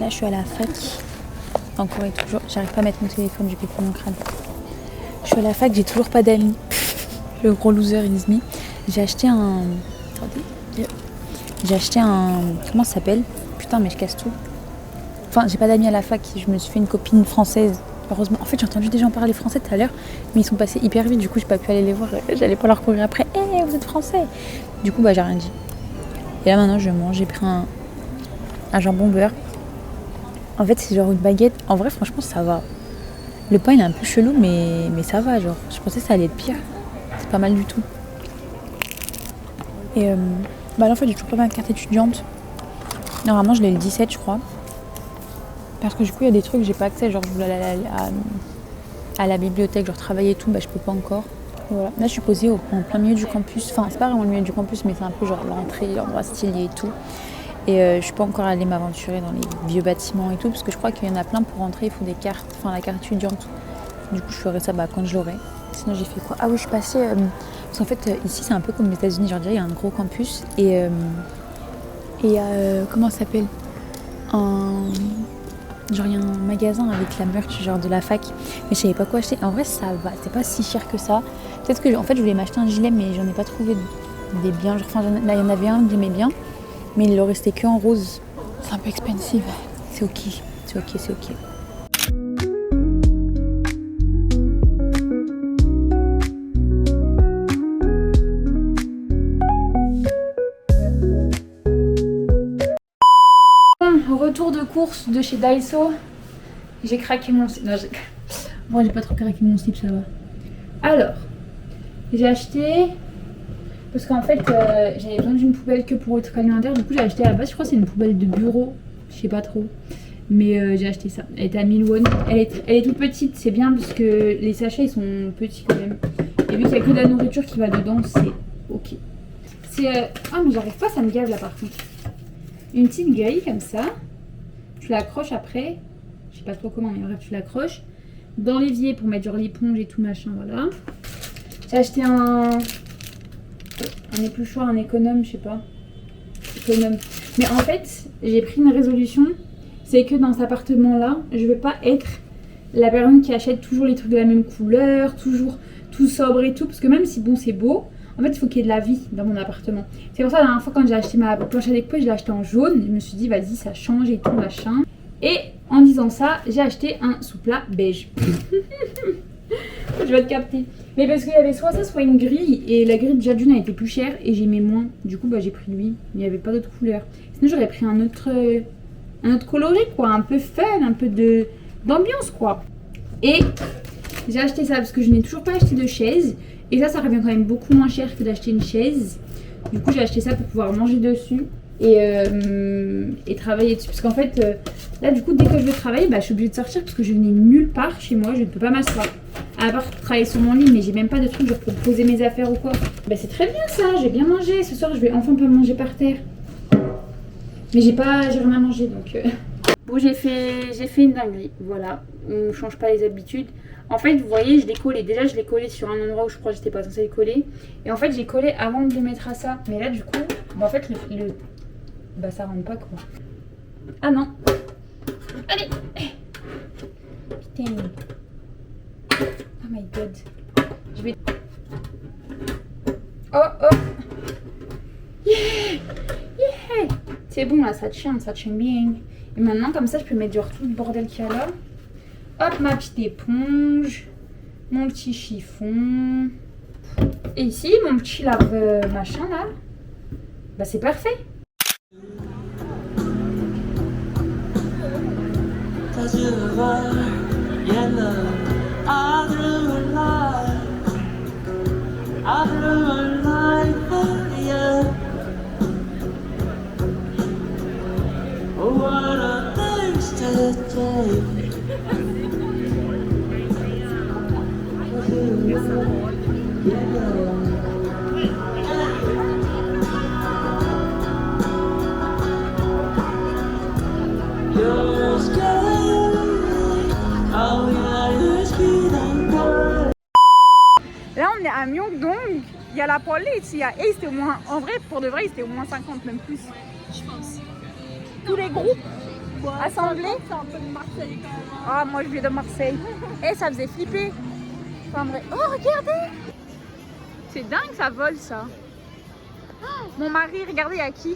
Là, je suis à la fac. Encore et toujours. J'arrive pas à mettre mon téléphone, j'ai pété mon crâne. Je suis à la fac, j'ai toujours pas d'amis. Le gros loser is me. J'ai acheté un... Attendez. J'ai acheté un... Comment ça s'appelle? Putain, mais je casse tout. Enfin, j'ai pas d'amis à la fac. Je me suis fait une copine française. Heureusement. En fait, j'ai entendu des gens parler français tout à l'heure, mais ils sont passés hyper vite. Du coup, j'ai pas pu aller les voir. J'allais pas leur courir après. Hé, vous êtes français? Du coup, bah, j'ai rien dit. Et là, maintenant, je mange. J'ai pris un jambon beurre. En fait, c'est genre une baguette. En vrai, franchement, ça va. Le pain, il est un peu chelou, mais ça va. Genre, je pensais que ça allait être pire. C'est pas mal du tout. Et bah là, en fait, j'ai toujours pas ma carte étudiante. Normalement, je l'ai le 17, je crois. Parce que du coup, il y a des trucs, j'ai pas accès. Genre, je voulais aller à la bibliothèque, genre travailler et tout, bah je peux pas encore. Voilà. Là, je suis posée en plein milieu du campus. Enfin, c'est pas vraiment le milieu du campus, mais c'est un peu genre l'entrée, l'endroit stylé et tout. Et je suis pas encore allée m'aventurer dans les vieux bâtiments et tout, parce que je crois qu'il y en a plein pour rentrer, il faut des cartes, enfin la carte étudiante. Du coup, je ferai ça bah, quand je l'aurai. Sinon, j'ai fait quoi? Ah oui, je suis passée. Parce qu'en fait, ici, c'est un peu comme les États-Unis, genre, il y a un gros campus. Et il y a. Comment ça s'appelle? Genre, il y a un magasin avec la merch genre de la fac, mais je savais pas quoi acheter. En vrai, ça va, c'est pas si cher que ça. Peut-être que, en fait, je voulais m'acheter un gilet, mais j'en ai pas trouvé des biens. Genre, enfin, là, il y en avait un que j'aimais bien, mais il le restait que en rose. C'est un peu expensive. C'est ok, c'est ok, c'est ok. Retour de course de chez Daiso. J'ai craqué mon slip. Non, bon, j'ai pas trop craqué mon slip, ça va. Alors, j'ai acheté. Parce qu'en fait, j'avais besoin d'une poubelle que pour le truc alimentaire. Du coup, j'ai acheté à la base, je crois que c'est une poubelle de bureau. Je sais pas trop. Mais j'ai acheté ça. Elle était à 1000 won. Elle est toute petite, c'est bien parce que les sachets ils sont petits quand même. Et vu qu'il y a que de la nourriture qui va dedans, c'est ok. C'est. Ah, mais j'arrive pas, ça me gave là par contre. Une petite grille comme ça. Tu l'accroches après, je sais pas trop comment, mais bref, tu l'accroches dans l'évier pour mettre genre l'éponge et tout machin, voilà. J'ai acheté un épluchoir, un économe, je sais pas. Économe. Mais en fait, j'ai pris une résolution, c'est que dans cet appartement-là, je veux pas être la personne qui achète toujours les trucs de la même couleur, toujours tout sobre et tout, parce que même si bon, c'est beau, en fait, il faut qu'il y ait de la vie dans mon appartement. C'est pour ça, la dernière fois, quand j'ai acheté ma planche à découper, je l'ai acheté en jaune. Je me suis dit, vas-y, ça change et tout, machin. Et en disant ça, j'ai acheté un sous-plat beige. Je vais te capter. Mais parce qu'il y avait soit ça, soit une grille. Et la grille, déjà d'une, a été plus chère et j'aimais moins. Du coup, bah, j'ai pris lui. Il n'y avait pas d'autre couleur. Sinon, j'aurais pris un autre coloré, quoi. Un peu fun, un peu d'ambiance, quoi. Et j'ai acheté ça parce que je n'ai toujours pas acheté de chaise. Et ça revient quand même beaucoup moins cher que d'acheter une chaise. Du coup, j'ai acheté ça pour pouvoir manger dessus et travailler dessus. Parce qu'en fait, là, du coup, dès que je veux travailler, bah, je suis obligée de sortir parce que je n'ai nulle part chez moi. Je ne peux pas m'asseoir. À part travailler sur mon lit, mais j'ai même pas de truc genre pour poser mes affaires ou quoi. Bah, c'est très bien ça, j'ai bien mangé. Ce soir, je vais enfin pas manger par terre. Mais j'ai rien à manger donc. Bon, j'ai fait une dinguerie. Voilà, on ne change pas les habitudes. En fait, vous voyez, je l'ai collé. Déjà, je l'ai collé sur un endroit où je crois que j'étais pas censée le coller. Et en fait, j'ai collé avant de le mettre à ça. Mais là, du coup, bah, en fait, bah, ça rentre pas, quoi. Ah non. Allez. Putain. Oh my god. Je vais... Oh, oh. Yeah. Yeah. C'est bon, là, ça tient bien. Et maintenant, comme ça, je peux mettre genre tout le bordel qu'il y a là. Hop, ma petite éponge, mon petit chiffon. Et ici, mon petit lave machin là. Bah c'est parfait. Là on est à Myeongdong, il y a la police, et c'était au moins, en vrai, pour de vrai, c'était au moins 50, même plus. Je pense. Tous les groupes Assemblée. C'est un peu de Marseille quand même. Ah, moi je viens de Marseille. Et ça faisait flipper. Enfin, vrai. Oh, regardez. C'est dingue, ça vole ça. Oh, mon mari, regardez, à qui?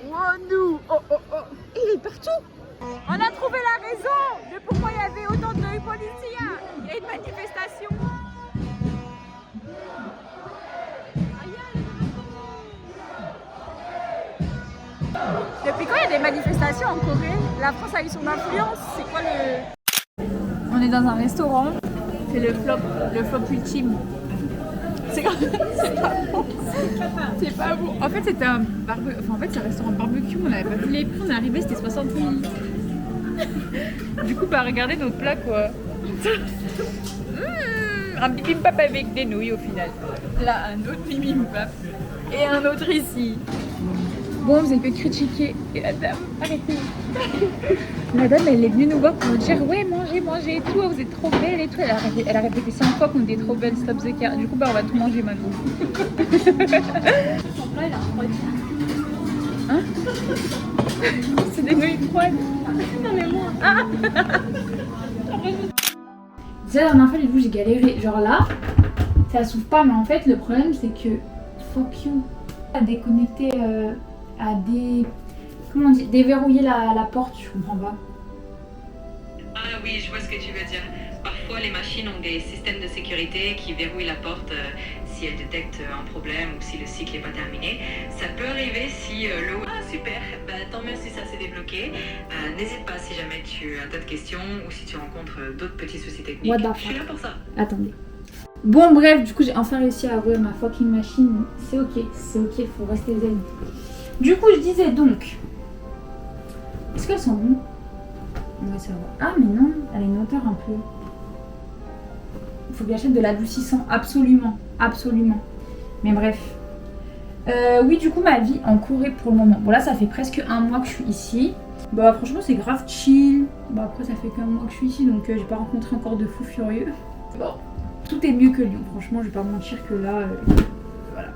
Oh, nous. Oh, oh, oh. Il est partout. On a trouvé la raison de pourquoi il y avait autant de policiers. Il y a une manifestation. Depuis quand il y a des manifestations en Corée? La France a eu son influence. C'est quoi le... On est dans un restaurant. C'est le flop ultime. C'est pas bon. C'est pas bon. En fait, c'était un barbecue. Enfin, en fait, c'est un restaurant barbecue. On n'avait pas vu les prix. On est arrivé, c'était 60 000. Du coup, bah, regardez nos plats, quoi. Un bibimbap avec des nouilles au final. Là, un autre bibimbap. Et un autre ici. Bon, vous avez que critiquer. Et la dame, arrêtez. La dame, elle est venue nous voir pour nous dire ouais, mangez, mangez et tout. Vous êtes trop belle et tout. Elle a répété 100 fois qu'on était trop belle, stop the car. Du coup, bah, on va tout manger maintenant. Son plat, il a refroidi. Hein? C'est des nouilles froides. Non mais moi. Ah. Déjà, la dernière fois, du coup, j'ai galéré. Genre là, ça s'ouvre pas, mais en fait, le problème, c'est que fuck you. À déconnecter, à comment on dit, déverrouiller la porte, je comprends pas. Ah oui, je vois ce que tu veux dire. Parfois, les machines ont des systèmes de sécurité qui verrouillent la porte si elles détectent un problème ou si le cycle n'est pas terminé. Ça peut arriver si l'eau... Ah super, bah, tant mieux si ça s'est débloqué. N'hésite pas si jamais tu as d'autres questions ou si tu rencontres d'autres petits soucis techniques. What the Je suis là pour ça. Attendez. Bon bref, du coup j'ai enfin réussi à ouvrir ma fucking machine. C'est ok, faut rester zen. Du coup je disais donc... Est-ce qu'elles sont bonnes? Ouais, ça va. Ah mais non, elle a une hauteur un peu... Il faut que j'achète de l'adoucissant, absolument, absolument. Mais bref. Oui, du coup ma vie en Corée pour le moment. Bon là ça fait presque un mois que je suis ici. Bah franchement c'est grave chill. Bon après ça fait qu'un mois que je suis ici donc j'ai pas rencontré encore de fous furieux. Bon, tout est mieux que Lyon. Franchement je vais pas mentir que là, voilà.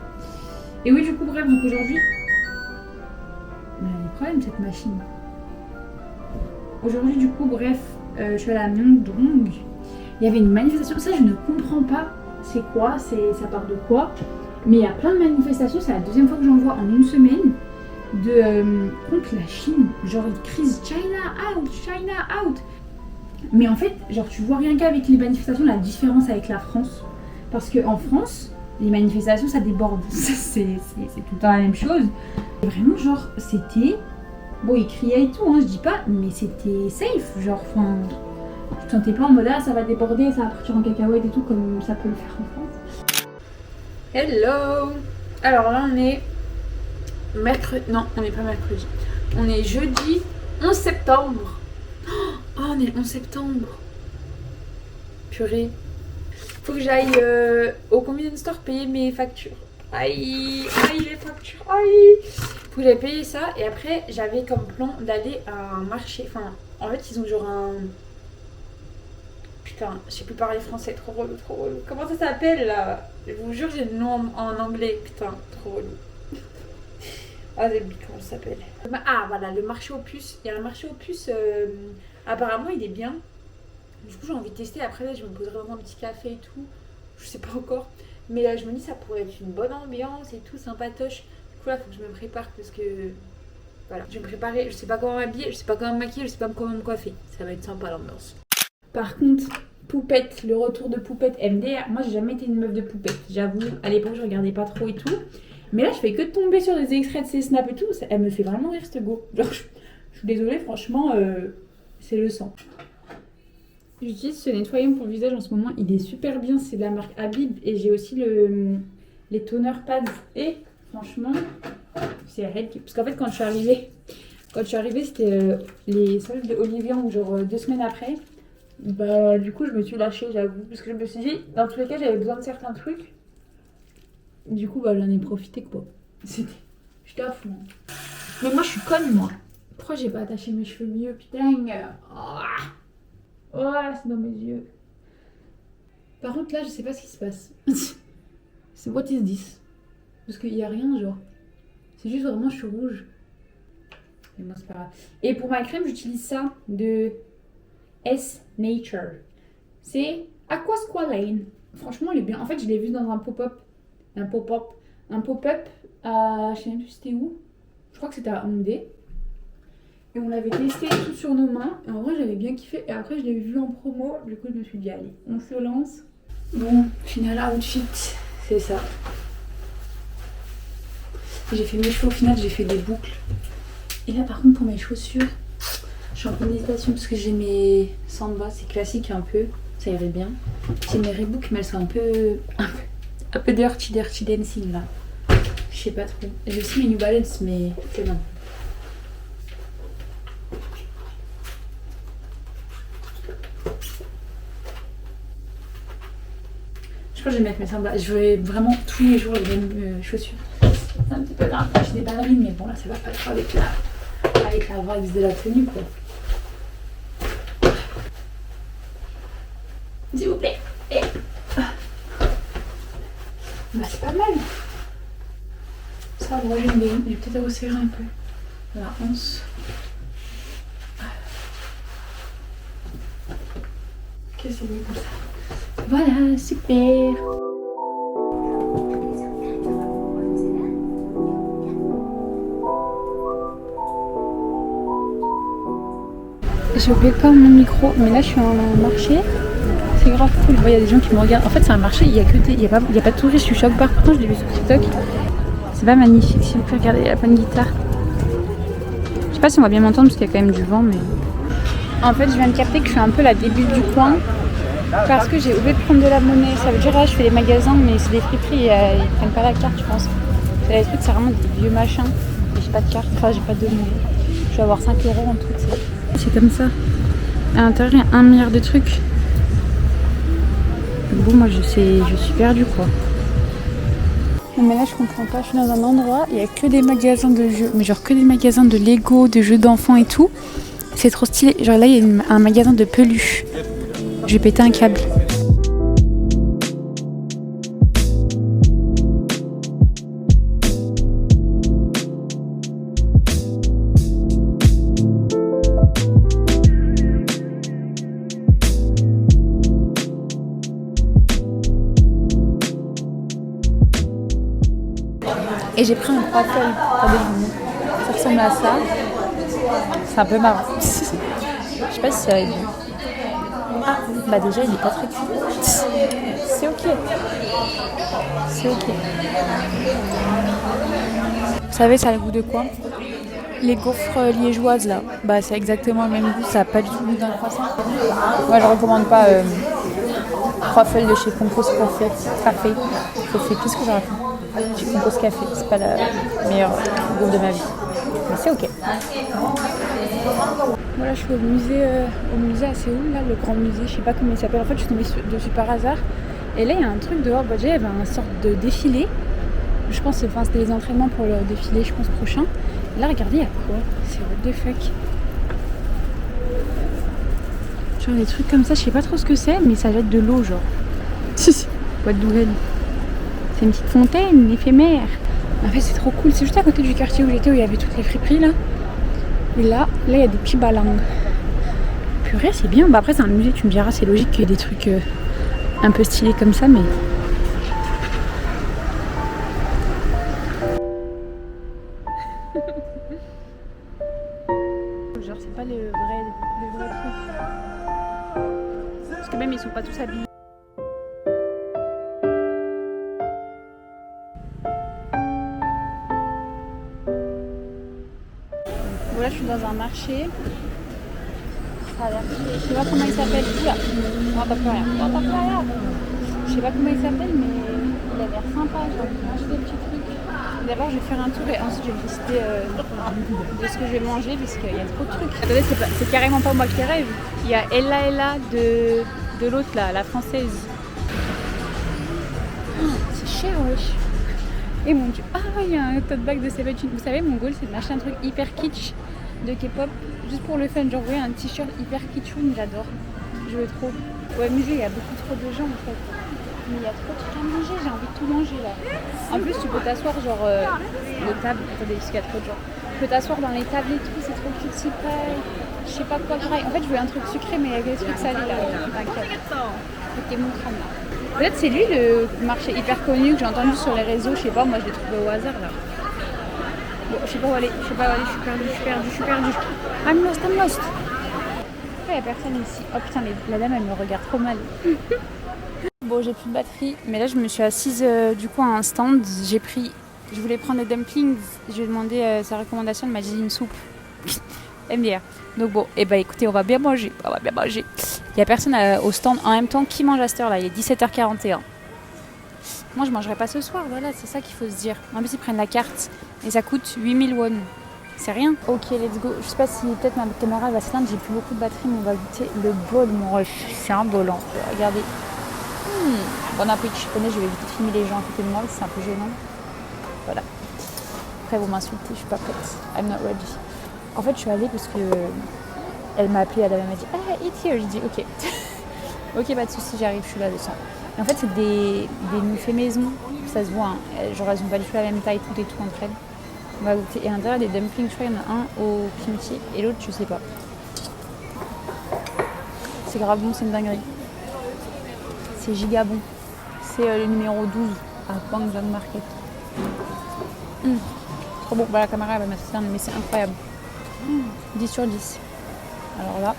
Et oui du coup bref, donc aujourd'hui... Elle a des problèmes cette machine. Aujourd'hui du coup bref, je suis à la Myeongdong. Il y avait une manifestation, ça je ne comprends pas c'est quoi, ça part de quoi. Mais il y a plein de manifestations, c'est la deuxième fois que j'en vois en une semaine, contre la Chine. Genre ils crient China out. Mais en fait, genre tu vois rien qu'avec les manifestations la différence avec la France. Parce qu'en France, les manifestations ça déborde. C'est tout le temps la même chose. Et vraiment genre c'était... Bon ils criaient et tout, hein, je dis pas, mais c'était safe. Genre enfin... Tu te sentais pas en mode ah ça va déborder, ça va partir en cacahuète et tout comme ça peut le faire en France. Hello. Alors là on est mercredi, non on n'est pas mercredi, on est jeudi 11 septembre. Oh on est le 11 septembre. Purée. Faut que j'aille au convenience store payer mes factures. Aïe les factures, aïe. Faut que j'aille payer ça et après j'avais comme plan d'aller à un marché. Enfin en fait ils ont genre un... Putain, je sais plus parler français, trop relou. Comment ça s'appelle là? Je vous jure, j'ai le nom en anglais, putain, trop relou. Ah, j'ai oublié comment ça s'appelle. Ah, voilà, le marché aux puces. Il y a un marché aux puces, apparemment, il est bien. Du coup, j'ai envie de tester. Après, là, je me poserai dans un petit café et tout. Je sais pas encore. Mais là, je me dis, ça pourrait être une bonne ambiance et tout, sympatoche. Du coup, là, faut que je me prépare parce que. Voilà, je vais me préparer. Je sais pas comment m'habiller, je sais pas comment me maquiller, je sais pas comment me coiffer. Ça va être sympa l'ambiance. Par contre, Poupette, le retour de Poupette MDR. Moi, j'ai jamais été une meuf de Poupette, j'avoue. À l'époque, je regardais pas trop et tout. Mais là, je fais que de tomber sur des extraits de ses snaps et tout. Elle me fait vraiment rire, cette go. Genre, je suis désolée, franchement, c'est le sang. J'utilise ce nettoyant pour le visage en ce moment. Il est super bien. C'est de la marque Habib. Et j'ai aussi les toner pads. Et franchement, c'est red. Parce qu'en fait, quand je suis arrivée, c'était les soldes de Olivier, genre 2 semaines après. Bah du coup je me suis lâchée j'avoue parce que je me suis dit dans tous les cas j'avais besoin de certains trucs. Du coup bah j'en ai profité quoi. J'étais à fond. Mais moi je suis conne moi. Pourquoi j'ai pas attaché mes cheveux mieux putain. Oh c'est dans mes yeux. Par contre là je sais pas ce qui se passe. C'est what is this? Parce qu'il y a rien genre. C'est juste vraiment je suis rouge. Mais bon, c'est pas grave. Et pour ma crème, j'utilise ça de S Nature. C'est Aquasqualane. Franchement, elle est bien. En fait, je l'ai vu dans un pop-up. Un pop-up à... Je sais même plus c'était où. Je crois que c'était à Hongdae. Et on l'avait testé tout sur nos mains. Et en vrai, j'avais bien kiffé. Et après, je l'ai vu en promo. Du coup, je me suis dit, allez, on se lance. Bon, final outfit, c'est ça. J'ai fait mes cheveux, au final, j'ai fait des boucles. Et là, par contre, pour mes chaussures, je suis en pleine hésitation parce que j'ai mes Samba. C'est classique un peu. Ça irait bien. J'ai mes Reebok, mais elles sont un peu dirty dancing là. Je sais pas trop. J'ai aussi mes New Balance, mais c'est bon. Je crois que je vais mettre mes sandales. Je vais vraiment tous les jours les mêmes chaussures. C'est un petit peu grave. J'ai des ballerines, mais bon là ça va pas trop avec la vibe de la tenue quoi. S'il vous plaît. Bah c'est pas mal. Ça va, j'aime bien. Je vais peut-être resserrer un peu. La hanse. Ok, c'est bien comme ça. Voilà, super. J'ai oublié de prendre mon micro, mais là je suis en marché. C'est grave cool. Il y a des gens qui me regardent. En fait, c'est un marché, il y a pas de touristes. Je suis choquée. Pourtant, je l'ai vu sur TikTok. C'est pas magnifique. Si vous pouvez regarder, il y a plein de guitares. Je sais pas si on va bien m'entendre parce qu'il y a quand même du vent, mais. En fait, je viens de capter que je suis un peu la débile du coin parce que j'ai oublié de prendre de la monnaie. Ça veut dire là, je fais les magasins, mais c'est des friperies. Ils prennent pas la carte, je pense. C'est les trucs, c'est vraiment des vieux machins. Et j'ai pas de carte. Enfin, j'ai pas de monnaie. Je vais avoir 5 € en tout. C'est comme ça. À l'intérieur, il y a 1 milliard de trucs. Bon, moi je suis perdue quoi. Non, mais là je comprends pas, je suis dans un endroit, il y a que des magasins de jeux, mais genre que des magasins de Lego, de jeux d'enfants et tout. C'est trop stylé. Genre là il y a un magasin de peluches. Je vais péter un câble. Et j'ai pris un croissant. Ça ressemble à ça. C'est un peu marrant. Je sais pas si ça va être bon. Ah, bah déjà il est pas très cuit. C'est ok. C'est ok. Vous savez, ça a le goût de quoi? Les gaufres liégeoises là. Bah c'est exactement le même goût. Ça a pas du tout le goût d'un croissant. Moi je recommande pas Croissant de chez Compose Café. Qu'est-ce que j'ai raconté? Chez Compose Café, c'est pas la meilleure gaufre de ma vie. Mais c'est ok. Voilà, je suis au musée à Séoul, là, le grand musée, je sais pas comment il s'appelle. En fait, je suis tombée dessus par hasard. Et là, il y a un truc dehors. Bah, déjà, il y avait une sorte de défilé. Je pense que c'était les entraînements pour le défilé, je pense, prochain. Et là, regardez, il y a quoi? C'est what the fuck. Genre des trucs comme ça, je sais pas trop ce que c'est, mais ça jette de l'eau, genre. What the hell. C'est une petite fontaine éphémère. En fait, c'est trop cool. C'est juste à côté du quartier où j'étais, où il y avait toutes les friperies, là. Et là, il y a des petits balangues. Purée, c'est bien. Bah après, c'est un musée, tu me diras, c'est logique qu'il y ait des trucs un peu stylés comme ça, mais... Genre, c'est pas le vrai truc. Parce que même, ils sont pas tous habillés. Voilà, je suis dans un marché. Ça a l'air stylé. Je sais pas comment il s'appelle. Oula, on n'entend plus rien. Je sais pas comment il s'appelle, mais il a l'air sympa. J'ai envie de manger des petits trucs. D'abord, je vais faire un tour et ensuite, je vais décider de ce que je vais manger parce qu'il y a trop de trucs. Attendez, c'est carrément pas moi qui rêve. Il y a Ella de l'autre là, la française. Oh, c'est cher, wesh. Et mon dieu, il y a un tote bag de Seventeen. Vous savez, mon goal c'est de m'acheter un truc hyper kitsch de K-pop, juste pour le fun. Genre, vous voyez, un t-shirt hyper kitschun, j'adore. Je veux trop. Ouais, musée, il y a beaucoup trop de gens en fait. Mais il y a trop de trucs à manger, j'ai envie de tout manger là. En plus, tu peux t'asseoir, genre, les tables. Attendez, parce qu'il y a trop de gens. Tu peux t'asseoir dans les tables et tout, c'est trop cute, pareil. Je sais pas quoi pareil. En fait, je voulais un truc sucré, mais avec des trucs salés là. T'inquiète. Ok, mon crâne là. Peut-être c'est lui le marché hyper connu que j'ai entendu sur les réseaux. Je sais pas, moi je l'ai trouvé au hasard là. Bon, je sais pas où aller, je suis perdue. I'm lost. Pourquoi y a personne ici? Oh putain, la dame elle me regarde trop mal. Bon, j'ai plus de batterie, mais là je me suis assise du coup à un stand. Je voulais prendre des dumplings. Je lui ai demandé sa recommandation, elle m'a dit une soupe. MDR. Donc bon, et bah écoutez, on va bien manger. Il y a personne au stand en même temps qui mange à cette heure là, il est 17h41. Moi je mangerai pas ce soir, voilà, c'est ça qu'il faut se dire. En plus ils prennent la carte et ça coûte 8000 won. C'est rien. Ok, let's go. Je sais pas si peut-être ma caméra va s'éteindre, j'ai plus beaucoup de batterie, mais on va goûter le bol, mon ref. C'est un bol, hein. Regardez. Bon appétit, je connais, je vais éviter de filmer les gens à côté de moi, c'est un peu gênant. Voilà. Après vous m'insultez, je suis pas prête. I'm not ready. En fait, je suis allée parce que elle m'a appelée, elle m'a dit ah, eat here. J'ai dit ok. Ok, pas de soucis, j'arrive, je suis là dessus. Et en fait, c'est des faits maison, ça se voit. Hein. Genre, elles ont pas du tout la même taille, toutes et tout entre elles. On va goûter. Et à l'intérieur, des dumplings, je crois qu'il y en a un au kimchi et l'autre, je sais pas. C'est grave bon, c'est une dinguerie. C'est giga bon. C'est le numéro 12 à Gwangjang Market. Trop bon. Bah, la caméra elle va mettre ça, mais c'est incroyable. 10 sur 10. Alors là,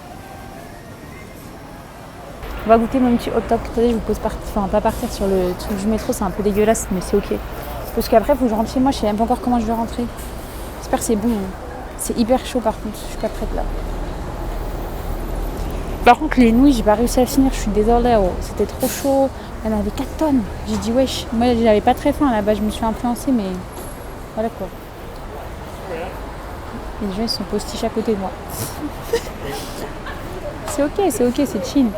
on va goûter mon petit hot dog. Attendez, je vous pose pas partir sur le truc du métro, c'est un peu dégueulasse, mais c'est ok. Parce qu'après, il faut que je rentre chez moi, je sais même pas encore comment je vais rentrer. J'espère que c'est bon. C'est hyper chaud par contre, je suis pas prête là. Par contre, les nouilles, j'ai pas réussi à finir, je suis désolée. Oh. C'était trop chaud. Elle avait 4 tonnes. J'ai dit wesh. Moi, j'avais pas très faim là-bas, je me suis influencée, mais voilà quoi. Les gens ils sont postiches à côté de moi. C'est ok, c'est chill.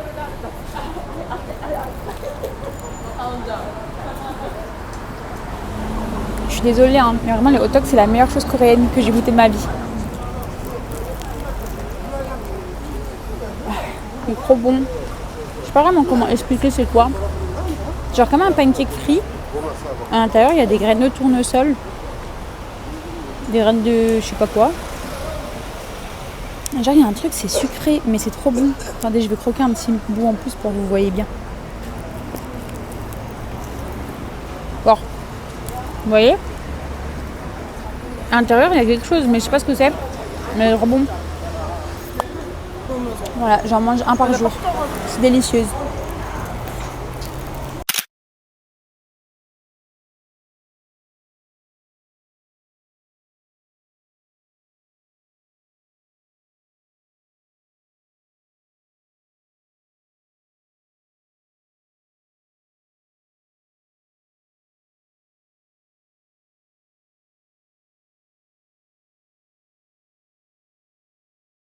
Je suis désolée, hein, mais vraiment les hot dogs c'est la meilleure chose coréenne que j'ai goûtée de ma vie. C'est trop bon. Je sais pas vraiment comment expliquer c'est quoi. Genre comme un pancake frit. À l'intérieur il y a des graines de tournesol. Des graines de je sais pas quoi. Genre il y a un truc, c'est sucré, mais c'est trop bon. Attendez, je vais croquer un petit bout en plus pour que vous voyez bien. Bon. Vous voyez? À l'intérieur, il y a quelque chose, mais je sais pas ce que c'est. Mais c'est trop bon. Voilà, j'en mange un par jour. C'est délicieuse.